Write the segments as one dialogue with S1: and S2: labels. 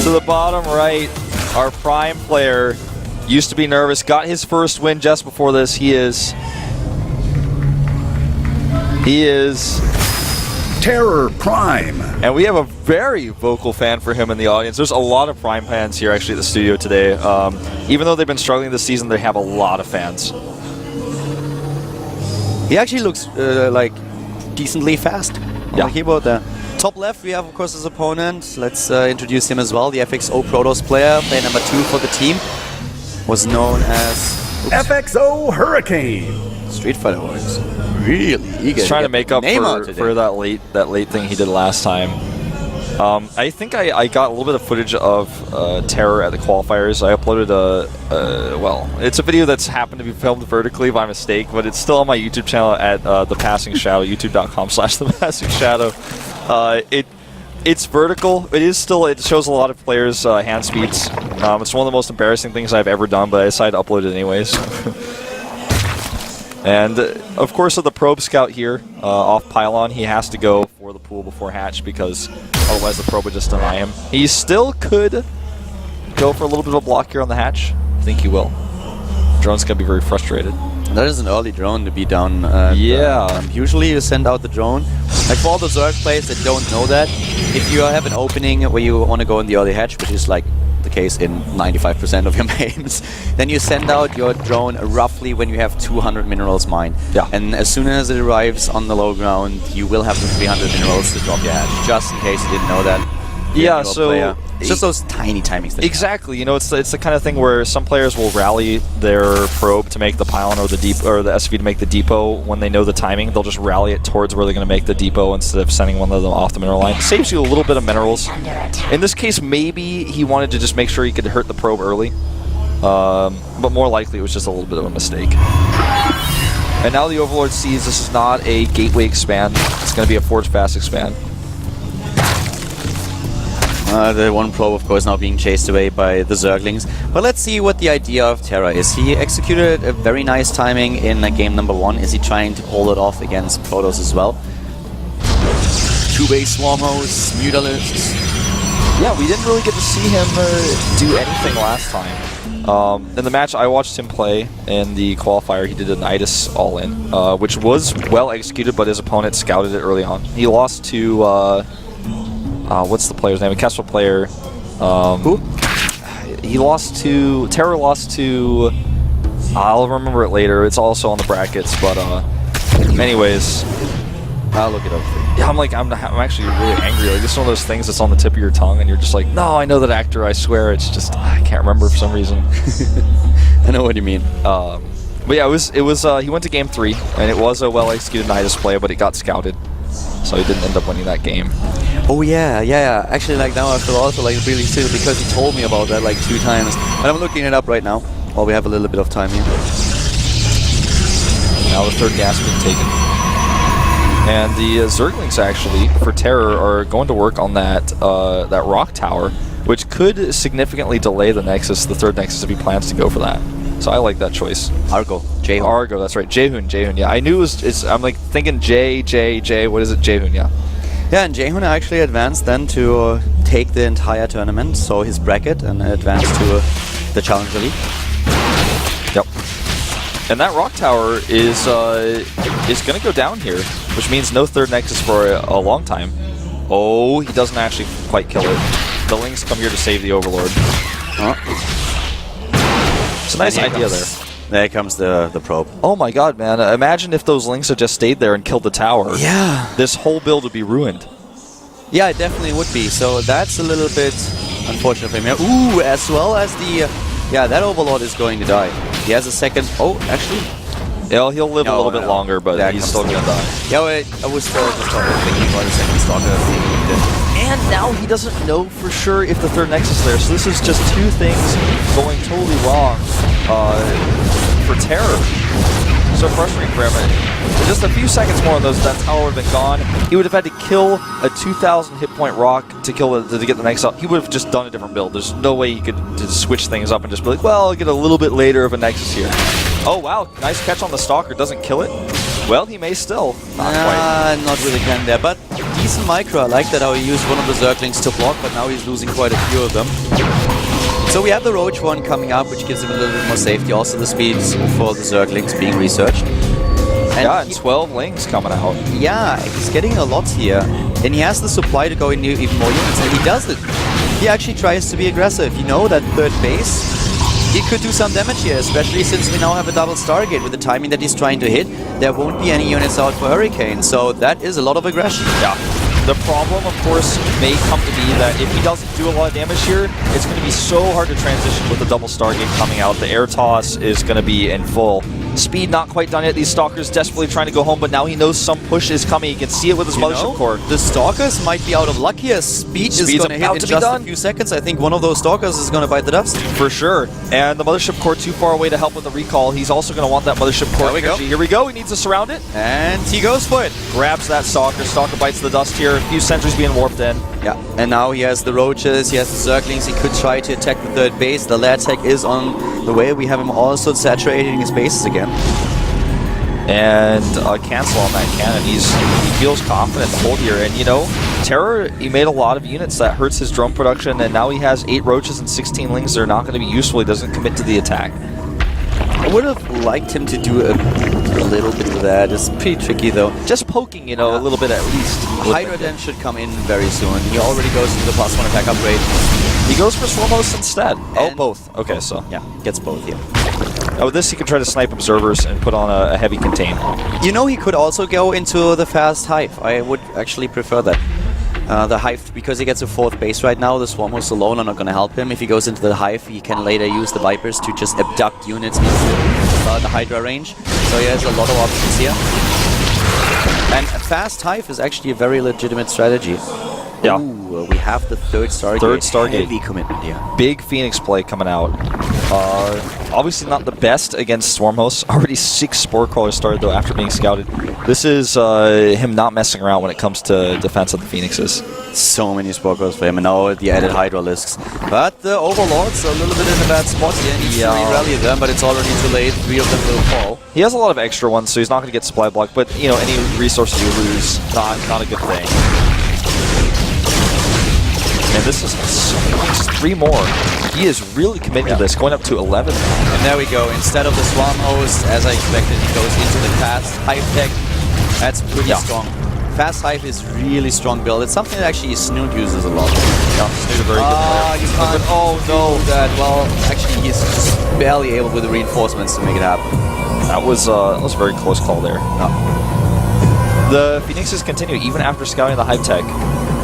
S1: To the bottom right, our Prime player used to be nervous, got his first win just before this. He is
S2: Terror Prime.
S1: And we have a very vocal fan for him in the audience. There's a lot of Prime fans here actually at the studio today. Even though they've been struggling this season, they have a lot of fans.
S3: He actually looks like decently fast on the keyboard there. Top left, we have, of course, his opponent. Let's introduce him as well. The FXO Protoss player, player number 2 for the team. Was known as
S2: FXO Hurricane.
S3: Street Fighter Wars. Really eager.
S1: He's trying to make up for that late thing he did last time. I think I got a little bit of footage of Terror at the qualifiers. I uploaded well, it's a video that's happened to be filmed vertically by mistake, but it's still on my YouTube channel at The Passing Shadow, youtube.com/ThePassingShadow. It's vertical. It shows a lot of players' hand speeds. It's one of the most embarrassing things I've ever done, but I decided to upload it anyways. And of course, with the probe scout here off pylon, he has to go for the pool before hatch because otherwise the probe would just deny him. He still could go for a little bit of a block here on the hatch. I think he will. Drone's gonna be very frustrated.
S3: That is an early drone to be down.
S1: Yeah.
S3: Usually you send out the drone. Like for all the Zerg players that don't know that, if you have an opening where you want to go in the early hatch, which is like the case in 95% of your mains, then you send out your drone roughly when you have 200 minerals mined.
S1: Yeah.
S3: And as soon as it arrives on the low ground, you will have the 300 minerals to drop your hatch, just in case you didn't know that.
S1: Yeah, so
S3: it's just those tiny timings.
S1: Exactly. You know, it's the kind of thing where some players will rally their probe to make the pylon or the SV to make the depot when they know the timing. They'll just rally it towards where they're going to make the depot instead of sending one of them off the mineral line. It saves you a little bit of minerals. In this case, maybe he wanted to just make sure he could hurt the probe early, but more likely it was just a little bit of a mistake. And now the Overlord sees this is not a gateway expand. It's going to be a forge fast expand.
S3: The one probe, of course, now being chased away by the Zerglings. But let's see what the idea of Terra is. He executed a very nice timing in game number 1. Is he trying to pull it off against Protoss as well? 2-base swarm hosts, mutalisks.
S1: Yeah, we didn't really get to see him do anything last time. In the match I watched him play in the qualifier, he did a Nidus all-in, which was well executed, but his opponent scouted it early on. He lost to... what's the player's name? A Kessel player.
S3: Who?
S1: He lost to... Terror lost to... I'll remember it later. It's also on the brackets, but anyways.
S3: I'll look it up for you.
S1: Yeah, I'm actually really angry. Like, it's one of those things that's on the tip of your tongue, and you're just like, no, I know that actor, I swear. It's just, I can't remember for some reason.
S3: I know what you mean.
S1: But yeah, he went to game 3, and it was a well-executed Nidus play, but it got scouted. So he didn't end up winning that game.
S3: Oh yeah. Actually, like now I feel also like really silly because he told me about that like 2 times. But I'm looking it up right now while we have a little bit of time here.
S1: Now the third gas being taken. And the Zerglings actually, for Terror, are going to work on that that rock tower, which could significantly delay the Nexus, the third Nexus, if he plans to go for that. So I like that choice.
S3: Argo. Jehun.
S1: Argo, that's right. Jehun, yeah. I knew I'm like thinking J, what is it? Jehun, yeah.
S3: Yeah, and Jehun actually advanced then to take the entire tournament, so his bracket, and advanced to the Challenger League.
S1: Yep. And that rock tower is going to go down here, which means no third Nexus for a long time. Oh, he doesn't actually quite kill it. The Lings come here to save the Overlord. It's a nice idea there.
S3: There comes the probe.
S1: Oh my god, man. Imagine if those Lings had just stayed there and killed the tower.
S3: Yeah.
S1: This whole build would be ruined.
S3: Yeah, it definitely would be. So that's a little bit unfortunate for him. Ooh, as well as the... yeah, that Overlord is going to die. He has a second... Oh, actually...
S1: Yeah, he'll live a little bit longer, but he's still going to die.
S3: Yeah, wait, I was still just thinking about a second Stalker.
S1: And now he doesn't know for sure if the third Nexus is there, so this is just 2 things going totally wrong for Terror. So frustrating for him. Just a few seconds more on those, that tower would have been gone. He would have had to kill a 2,000 hit point rock to get the Nexus up. He would have just done a different build. There's no way he could just switch things up and just be like, well, I'll get a little bit later of a Nexus here. Oh wow, nice catch on the Stalker. Doesn't kill it. Well, he may still. Not quite.
S3: Not really can there, but decent micro. I like that how he used one of the Zerglings to block, but now he's losing quite a few of them. So we have the Roach one coming up, which gives him a little bit more safety. Also the speeds for the Zerglings being researched.
S1: And 12 Lings coming out.
S3: Yeah, he's getting a lot here. And he has the supply to go into even more units, and he does it. He actually tries to be aggressive. You know, that third base, he could do some damage here, especially since we now have a double Stargate. With the timing that he's trying to hit, there won't be any units out for Hurricane, so that is a lot of aggression.
S1: Yeah. The problem, of course, may come to be that if he doesn't do a lot of damage here, it's going to be so hard to transition with the double Stargate coming out. The air toss is going to be in full. Speed not quite done yet. These Stalkers desperately trying to go home, but now he knows some push is coming. He can see it with his Mothership Core.
S3: The Stalkers might be out of luck here. Speed's is going to hit in just a few seconds. I think one of those Stalkers is going to bite the dust.
S1: For sure. And the Mothership Core too far away to help with the recall. He's also going to want that Mothership Core energy. Here we go. He needs to surround it.
S3: And he goes for it.
S1: Grabs that Stalker. Stalker bites the dust here. A few sentries being warped in.
S3: Yeah. And now he has the Roaches. He has the Zerglings. He could try to attack the third base. The lair tech is on the way. We have him also saturating his bases again.
S1: And cancel on that cannon. He feels confident to hold here. And, you know, Terror, he made a lot of units that hurts his drone production, and now he has 8 Roaches and 16 Lings. They're not going to be useful. He doesn't commit to the attack.
S3: I would have liked him to do a little bit of that. It's pretty tricky, though.
S1: Just poking, you know, a little bit at least.
S3: Hydra Den should come in very soon. He already goes into the +1 attack upgrade.
S1: He goes for Swarm Host instead. Oh, both. Okay, so.
S3: Yeah, gets both, yeah.
S1: Now with this, he can try to snipe observers and put on a heavy contain.
S3: You know, he could also go into the fast Hive. I would actually prefer that. The Hive, because he gets a 4th base right now, the Swarm Hosts alone are not going to help him. If he goes into the Hive, he can later use the Vipers to just abduct units into the Hydra range. So he has a lot of options here. And a fast Hive is actually a very legitimate strategy.
S1: Yeah.
S3: Ooh, we have the 3rd Stargate.
S1: 3rd Stargate.
S3: Heavy commitment here.
S1: Big Phoenix play coming out. Obviously not the best against Swarm Hosts. Already 6 Spore Crawlers started, though, after being scouted. This is him not messing around when it comes to defense of the Phoenixes.
S3: So many Spore Crawlers for him, and now the added Hydralisks. But the Overlord's a little bit in a bad spot here. He needs to re-rally them, but it's already too late. 3 of them will fall.
S1: He has a lot of extra ones, so he's not going to get supply blocked, but, you know, any resources you lose, not a good thing. And this is 3 more. He is really committed to this, going up to 11 now.
S3: And there we go. Instead of the Swarm Host, as I expected, he goes into the Fast Hive tech. That's pretty strong. Fast Hive is really strong build. It's something that actually Snoot uses a lot.
S1: Yeah, Snoot a very good player.
S3: You can't do that. Well, actually, he's just barely able with the reinforcements to make it happen.
S1: That was a very close call there. The Phoenixes continue, even after scouting the Hive tech.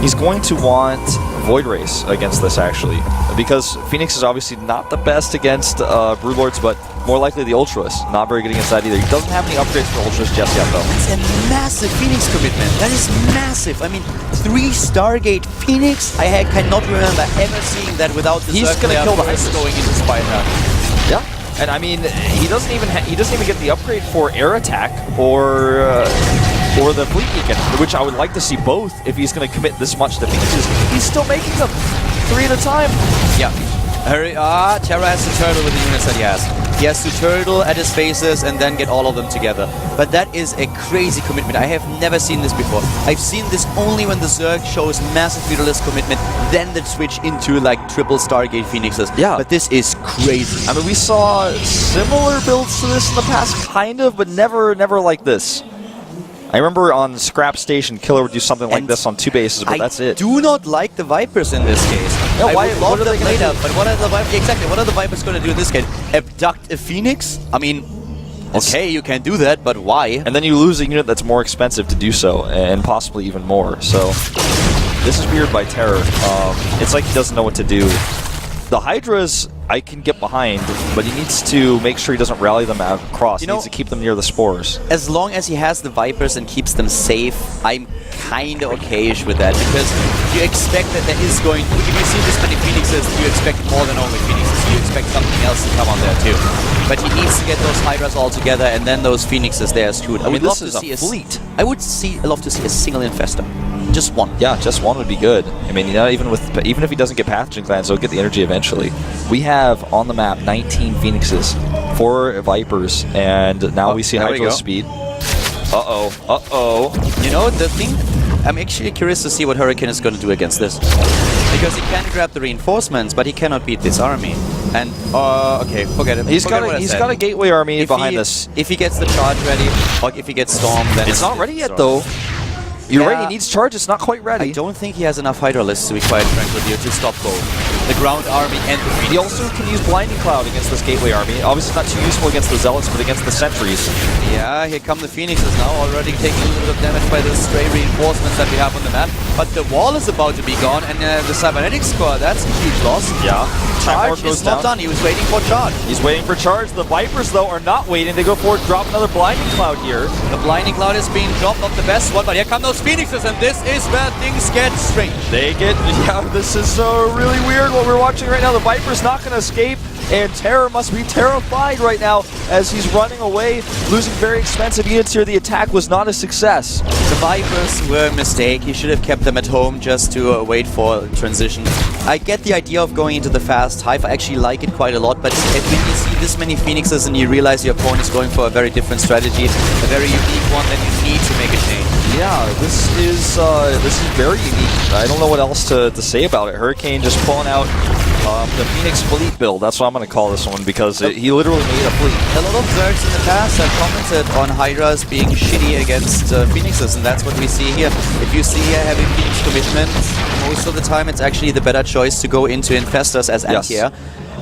S1: He's going to want Void Race against this, actually, because Phoenix is obviously not the best against Broodlords, but more likely the Ultras. Not very good against that either. He doesn't have any upgrades for Ultras just yet, though.
S3: It's a massive Phoenix commitment. That is massive. I mean, 3 Stargate Phoenix. I cannot remember ever seeing that without the
S1: He's going to kill the Ice
S3: going into Spider.
S1: Yeah, and I mean, he doesn't even get the upgrade for air attack or the Fleet Beacon, which I would like to see both if he's going to commit this much to Phoenixes. He's still making them 3 at a time.
S3: Yeah. Terra has to turtle with the units that he has. He has to turtle at his faces and then get all of them together. But that is a crazy commitment. I have never seen this before. I've seen this only when the Zerg shows massive Feudalist commitment, then they switch into like triple Stargate Phoenixes. Yeah. But this is crazy.
S1: I mean, we saw similar builds to this in the past, kind of, but never like this. I remember on Scrap Station, Killer would do something like this on 2 bases, but that's it.
S3: I do not like the Vipers in this case.
S1: Yeah,
S3: what are they going to do? But what are the Vipers? Exactly. What are the Vipers going to do in this case? Abduct a Phoenix? I mean, okay, you can do that, but why?
S1: And then you lose a unit that's more expensive to do so, and possibly even more. So this is weird by Terror. It's like he doesn't know what to do. The Hydras, I can get behind, but he needs to make sure he doesn't rally them out across. He needs to keep them near the spores.
S3: As long as he has the Vipers and keeps them safe, I'm kind of okay-ish with that, because you expect that there is going... If you see this many Phoenixes, you expect more than only Phoenixes. You expect something else to come on there too. But he needs to get those Hydras all together, and then those Phoenixes there is screwed.
S1: I would love to see a fleet.
S3: I would love to see a single Infestor. Just one.
S1: Yeah, just one would be good. I mean, you know, even if he doesn't get Pathogen Glands, he'll get the energy eventually. We have on the map 19 Phoenixes, 4 Vipers, and now we see Hydra speed. Uh-oh.
S3: You know, the thing... I'm actually curious to see what Hurricane is going to do against this. Because he can grab the reinforcements, but he cannot beat this army. And, okay, forget it.
S1: He's got a gateway army behind this.
S3: If he gets the charge ready, or if he gets Storm, then
S1: it's not ready yet, though. You're right, he needs charge, it's not quite ready.
S3: I don't think he has enough Hydralisks, to be quite frank with you, to stop both the ground army and the Phoenix.
S1: He also can use Blinding Cloud against this gateway army. Obviously not too useful against the Zealots, but against the sentries.
S3: Yeah, here come the Phoenixes now, already taking a little bit of damage by the stray reinforcements that we have on the map. But the wall is about to be gone, and the Cybernetics score, that's a huge loss.
S1: Yeah.
S3: Charge is not done, he was waiting for charge.
S1: He's waiting for charge. The Vipers, though, are not waiting. They go forward, drop another Blinding Cloud here.
S3: The Blinding Cloud is being dropped, not the best one, but here come those Phoenixes, and this is where things get strange.
S1: This is really weird what we're watching right now. The Viper's not going to escape, and Terror must be terrified right now as he's running away, losing very expensive units here. The attack was not a success.
S3: The Vipers were a mistake. He should have kept them at home just to wait for transition. I get the idea of going into the fast hive. I actually like it quite a lot, but when you see this many Phoenixes and you realize your opponent is going for a very different strategy, a very unique one, then you need to make a change.
S1: Yeah, this is very unique. I don't know what else to say about it. Hurricane just pulling out the Phoenix Fleet build. That's what I'm going to call this one, because he literally made a fleet.
S3: A lot of Zergs in the past have commented on Hydras being shitty against Phoenixes, and that's what we see here. If you see a heavy Phoenix commitment, most of the time it's actually the better choice to go into Infestors as anti-air.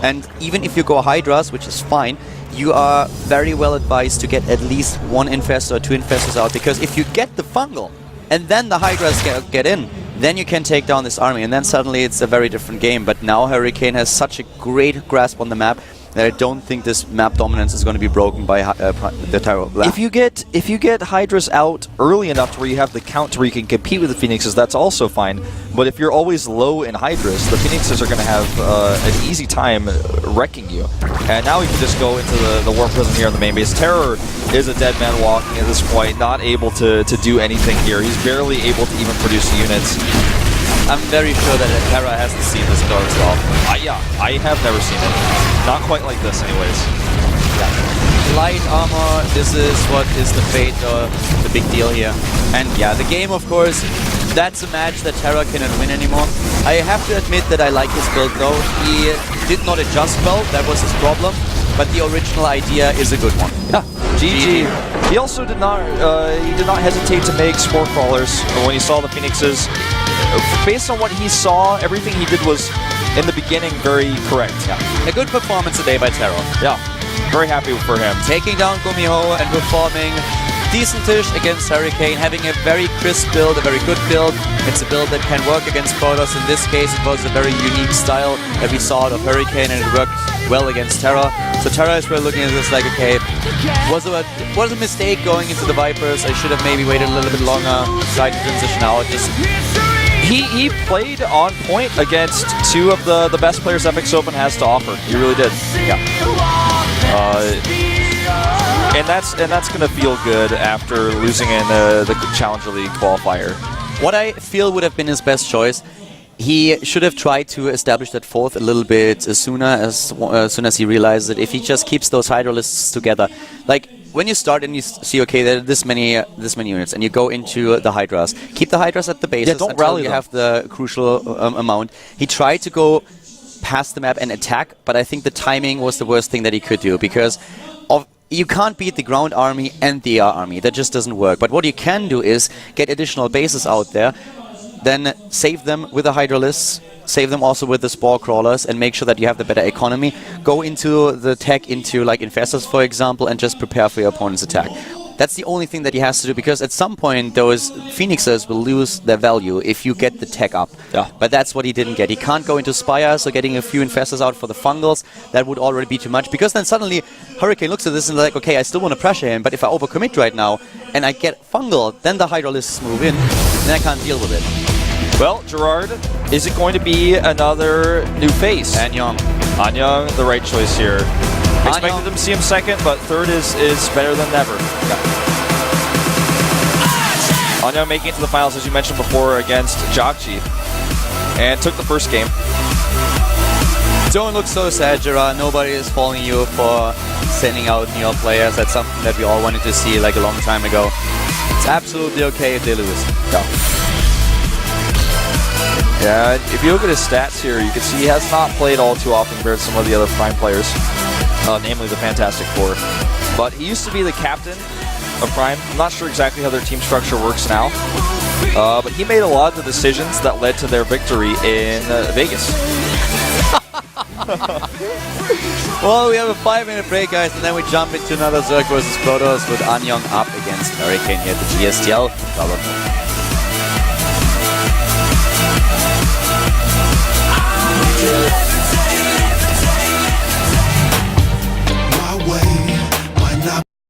S3: And even if you go Hydras, which is fine, you are very well advised to get at least one Infestor or two Infestors out, because if you get the Fungal and then the Hydras get in, then you can take down this army, and then suddenly it's a very different game. But now Hurricane has such a great grasp on the map that I don't think this map dominance is going to be broken by the Tyro.
S1: If you get Hydras out early enough to where you have the count to where you can compete with the Phoenixes, that's also fine. But if you're always low in Hydras, the Phoenixes are going to have an easy time wrecking you. And now we can just go into the War Prison here on the main base. Terror is a dead man walking at this point, not able to do anything here. He's barely able to even produce units.
S3: I'm very sure that Terra hasn't seen this build at all.
S1: Yeah, I have never seen it. Not quite like this, anyways.
S3: Yeah. Light armor, this is what is the fate or the big deal here. And yeah, the game, of course, that's a match that Terra cannot win anymore. I have to admit that I like his build though. He did not adjust well, that was his problem. But the original idea is a good one.
S1: Yeah, GG. He also did not hesitate to make Spore Crawlers when he saw the Phoenixes. Based on what he saw, everything he did was, in the beginning, very correct.
S3: Yeah. A good performance today by Terror.
S1: Yeah, very happy for him.
S3: Taking down Gumiho and performing decentish against Hurricane, having a very crisp build, a very good build. It's a build that can work against Protoss. In this case, it was a very unique style that we saw out of Hurricane, and it worked well against Terra. So Terra is really looking at this like, okay, was a mistake going into the Vipers. I should have maybe waited a little bit longer, tried to transition out.
S1: He played on point against two of the best players FXOpen has to offer. He really did.
S3: Yeah.
S1: And that's gonna feel good after losing in the Challenger League qualifier.
S3: What I feel would have been his best choice, he should have tried to establish that fourth a little bit soon as he realized that if he just keeps those Hydralisks together, like when you start and you see, okay, there are this many units, and you go into the Hydras, keep the Hydras at the bases until you have the crucial amount. He tried to go past the map and attack, but I think the timing was the worst thing that he could do, because you can't beat the ground army and the air army. That just doesn't work. But what you can do is get additional bases out there, then save them with the Hydralisks, save them also with the Spore Crawlers, and make sure that you have the better economy. Go into the tech into like Infestors, for example, and just prepare for your opponent's attack. That's the only thing that he has to do, because at some point those Phoenixes will lose their value if you get the tech up.
S1: Yeah.
S3: But that's what he didn't get. He can't go into Spire, so getting a few Infestors out for the Fungals, that would already be too much, because then suddenly Hurricane looks at this and like, okay, I still want to pressure him, but if I overcommit right now and I get Fungal, then the Hydralisks move in, and I can't deal with it.
S1: Well, Gerard, is it going to be another new face?
S3: Anyong.
S1: Anyong, the right choice here. Expected them to see him second, but third is better than ever. Anyong making it to the finals, as you mentioned before, against Jakji, and took the first game.
S3: Don't look so sad, Gerard. Nobody is following you for sending out New York players. That's something that we all wanted to see like a long time ago. It's absolutely okay if they lose.
S1: Yeah. Yeah, if you look at his stats here, you can see he has not played all too often compared to some of the other Prime players, namely the Fantastic Four. But he used to be the captain of Prime. I'm not sure exactly how their team structure works now, but he made a lot of the decisions that led to their victory in Vegas.
S3: Well, we have a 5-minute break, guys, and then we jump into another Zerg versus Protoss with Anyong up against Hurricane here at the GSTL.